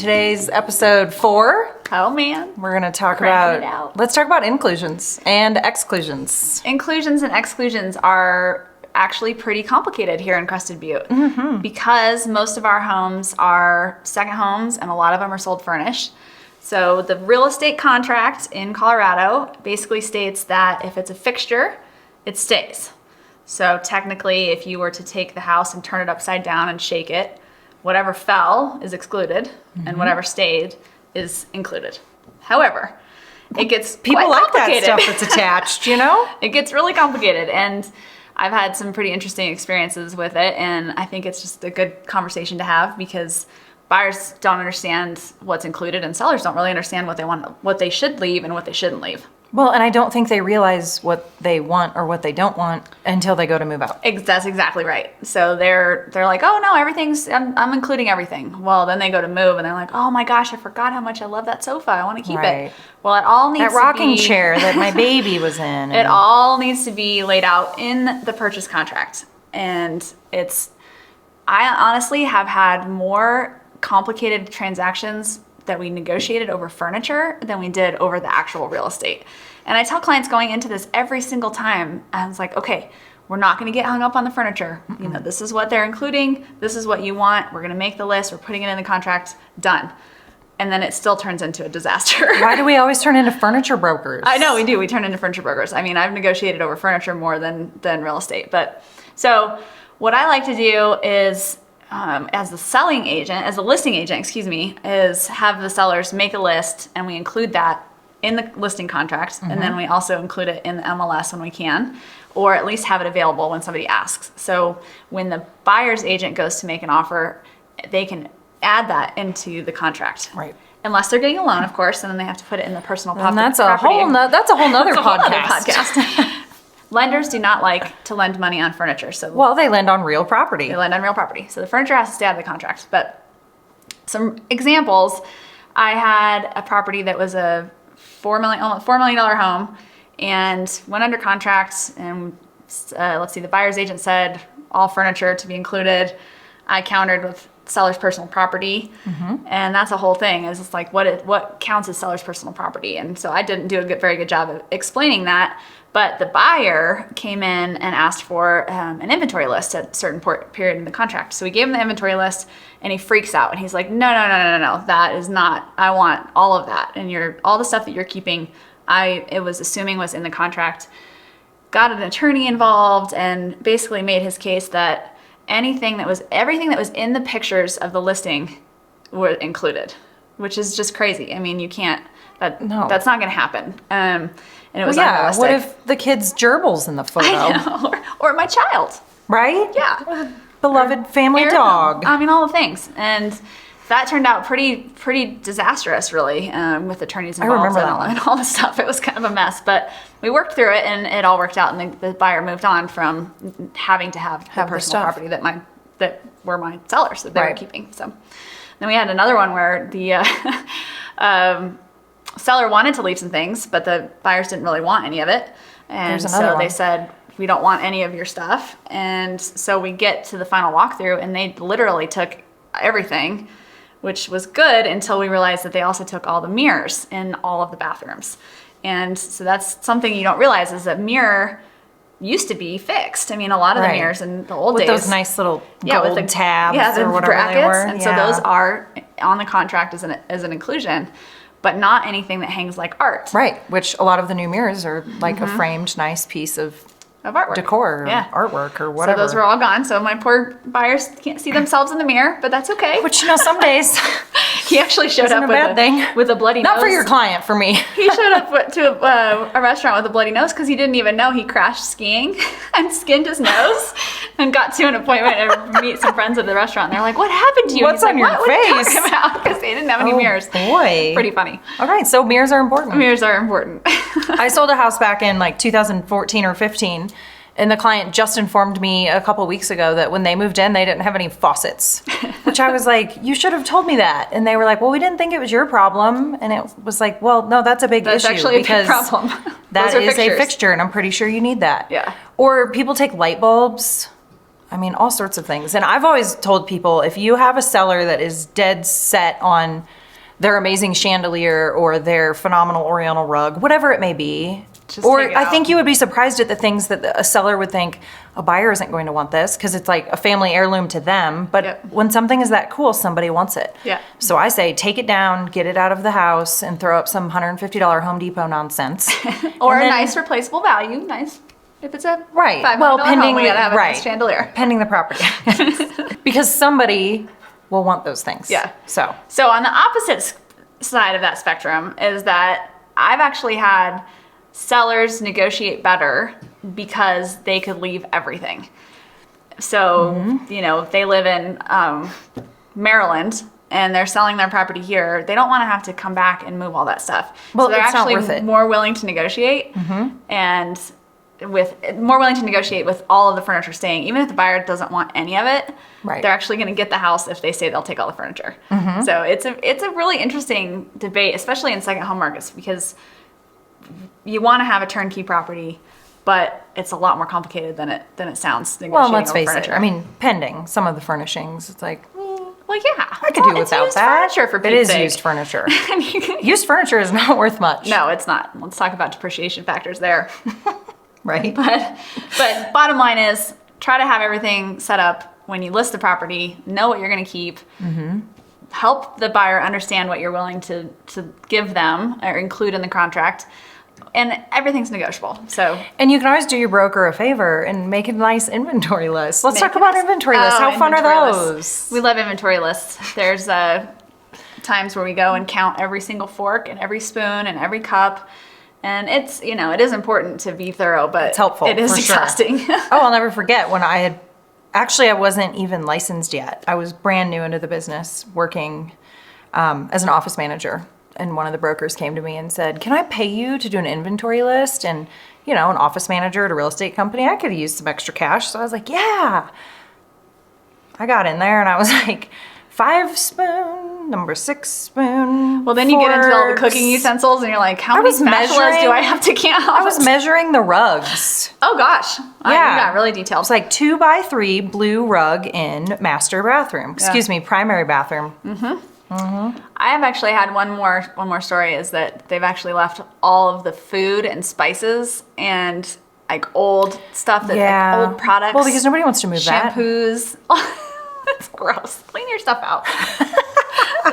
today's episode 4. Oh man. We're going to talk Cranking it about, out. let's talk about inclusions and exclusions. Inclusions and exclusions are actually pretty complicated here in Crested Butte because most of our homes are second homes and a lot of them are sold furnished. So the real estate contract in Colorado basically states that if it's a fixture, it stays. So technically, if you were to take the house and turn it upside down and shake it, whatever fell is excluded and whatever stayed is included. However, it gets People quite like that complicated. stuff that's attached, you know? It gets really complicated, and I've had some pretty interesting experiences with it, and I think it's just a good conversation to have because buyers don't understand what's included and sellers don't really understand what they should leave and what they shouldn't leave. Well, and I don't think they realize what they want or what they don't want until they go to move out. That's exactly right. So they're like, oh no, I'm including everything. Well, then they go to move and they're like, oh my gosh, I forgot how much I love that sofa. I want to keep it. Well, it all needs That to rocking be, chair that my baby was in. It all needs to be laid out in the purchase contract. And I honestly have had more complicated transactions that we negotiated over furniture than we did over the actual real estate. And I tell clients going into this every single time, I was like, okay, we're not going to get hung up on the furniture. You know, this is what they're including. This is what you want. We're going to make the list. We're putting it in the contract. Done. And then it still turns into a disaster. Why do we always turn into furniture brokers? I know we do. We turn into furniture brokers. I mean, I've negotiated over furniture more than real estate. But so what I like to do is, as the listing agent, is have the sellers make a list and we include that in the listing contract. And then we also include it in the MLS when we can, or at least have it available when somebody asks. So when the buyer's agent goes to make an offer, they can add that into the contract. Right. Unless they're getting a loan, of course, and then they have to put it in the personal property. And that's a whole nother podcast. podcast. Lenders do not like to lend money on furniture. So Well, they lend on real property. they lend on real property. So the furniture has to stay out of the contract. But some examples, I had a property that was a almost $4 million home and went under contract. And the buyer's agent said all furniture to be included. I countered with seller's personal property. And that's a whole thing. It's just like what counts as seller's personal property. And so I didn't do a very good job of explaining that. But the buyer came in and asked for an inventory list at a certain period in the contract. So we gave him the inventory list and he freaks out. And he's like, no, that is not, I want all of that. And all the stuff that you're keeping, it was assuming was in the contract. Got an attorney involved and basically made his case that everything that was in the pictures of the listing were included, which is just crazy. I mean, that's not going to happen. And it was unrealistic. What if the kid's gerbils in the photo? I know. Or my child. Right? Yeah. Beloved family Heirloom. dog. I mean, all the things. And that turned out pretty disastrous, really, with attorneys involved. I remember that one. And all this stuff. It was kind of a mess. But we worked through it, and it all worked out. And the buyer moved on from having to have the personal property that were my sellers that they were keeping. So then we had another one where the seller wanted to leave some things, but the buyers didn't really want any of it. And so they said, we don't want any of your stuff. And so we get to the final walkthrough and they literally took everything, which was good until we realized that they also took all the mirrors in all of the bathrooms. And so that's something you don't realize is that mirror used to be fixed. I mean, a lot of the mirrors in the old days. With those nice little gold with the tabs or whatever brackets. they were. And so those are on the contract as an inclusion, but not anything that hangs like art. Right, which a lot of the new mirrors are like a framed nice piece of artwork. Decor or artwork or whatever. So those were all gone. So my poor buyers can't see themselves in the mirror, but that's okay. Which, some days he actually showed up with a bloody nose. Not for your client, for me. He showed up to a restaurant with a bloody nose because he didn't even know he crashed skiing and skinned his nose and got to an appointment to meet some friends at the restaurant. And they're like, what happened to you? What's on your face? Because they didn't have any mirrors. Boy. Pretty funny. All right, so mirrors are important. Mirrors are important. I sold a house back in like 2014 or 15. And the client just informed me a couple weeks ago that when they moved in, they didn't have any faucets, which I was like, you should have told me that. And they were like, well, we didn't think it was your problem. And it was like, well, no, that's a big issue. That's actually a big problem. That is a fixture, and I'm pretty sure you need that. Yeah. Or people take light bulbs I mean, all sorts of things. And I've always told people, if you have a seller that is dead set on their amazing chandelier or their phenomenal Oriental rug, whatever it may be, Just or take it I out. think you would be surprised at the things that a seller would think a buyer isn't going to want this because it's like a family heirloom to them. But Yep. when something is that cool, somebody wants it. Yeah. So I say, take it down, get it out of the house, and throw up some $150 Home Depot nonsense. Or And a then- nice replaceable value. Nice. If it's a Right. $500 Well, home, pending we gotta have a right. nice chandelier. Pending the property. Because somebody will want those things. Yeah. So So on the opposite side of that spectrum is that I've actually had sellers negotiate better because they could leave everything. So, you know, if they live in Maryland and they're selling their property here, they don't want to have to come back and move all that stuff. Well, so they're it's not actually worth it. more willing to negotiate and more willing to negotiate with all of the furniture staying, even if the buyer doesn't want any of it. Right. They're actually going to get the house if they say they'll take all the furniture. So it's a really interesting debate, especially in second home markets, because you want to have a turnkey property, but it's a lot more complicated than it sounds. well, let's negotiating face over furniture. it. I mean, pending some of the furnishings, it's like well, yeah, I could do without that. Furniture for it is Pete's sake. used furniture. I mean, Used furniture is not worth much. no, it's not. Let's talk about depreciation factors there. Right. But bottom line is, try to have everything set up when you list the property. Know what you're going to keep. Help the buyer understand what you're willing to give them or include in the contract, and everything's negotiable. So And you can always do your broker a favor and make a nice inventory list. Let's talk about inventory lists. Oh, How fun are inventory those? lists. We love inventory lists. There's times where we go and count every single fork and every spoon and every cup. And it's, you know, it is important to be thorough, but It's helpful, it is for sure. exhausting. Oh, I'll never forget when I wasn't even licensed yet. I was brand new into the business, working as an office manager. And one of the brokers came to me and said, "Can I pay you to do an inventory list?" And, you know, an office manager at a real estate company, I could have used some extra cash. So I was like, yeah. I got in there and I was like, 5 spoon, number 6 spoon. Well, then you get into all the forks. cooking utensils and you're like, how many was spatulas do measuring- I have to count? I was measuring the rugs. oh gosh. You got really detailed. It's like 2x3 blue rug in master bathroom. Excuse me, primary bathroom. I have actually had one more story is that they've actually left all of the food and spices and like old stuff that like old products. Well, because nobody wants to move that. shampoos. It's gross. Clean your stuff out.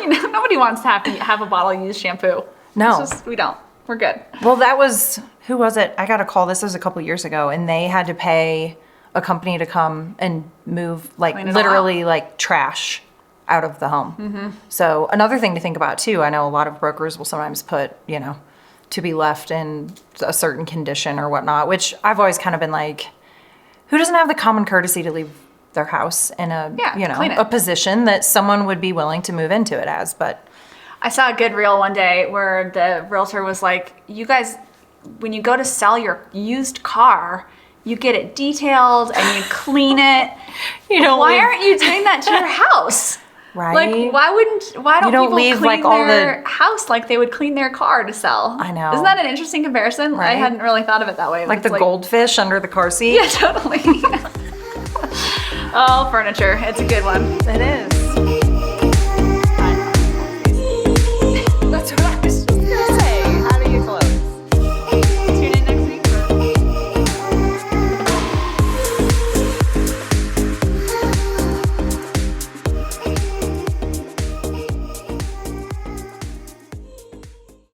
You know, nobody wants to have a bottle of used shampoo. No. It's just, we don't. We're good. Well, that was, who was it? I got a call, this was a couple years ago, and they had to pay a company to come and move like Clean it all literally like trash out of the home. So another thing to think about too, I know a lot of brokers will sometimes put, you know, to be left in a certain condition or whatnot, which I've always kind of been like, who doesn't have the common courtesy to leave their house in a, you know, clean it. a position that someone would be willing to move into it as, but I saw a good reel one day where the realtor was like, you guys, when you go to sell your used car, you get it detailed and you clean it. You don't Why leave- aren't you doing that to your house? Right. Like, why don't don't people leave, clean like, all their house like they would clean their car to sell? I know. Isn't that an interesting comparison? I Right. hadn't really thought of it that way. like It's the goldfish under the car seat. Yeah, totally. Oh, furniture. It's a good one. It is.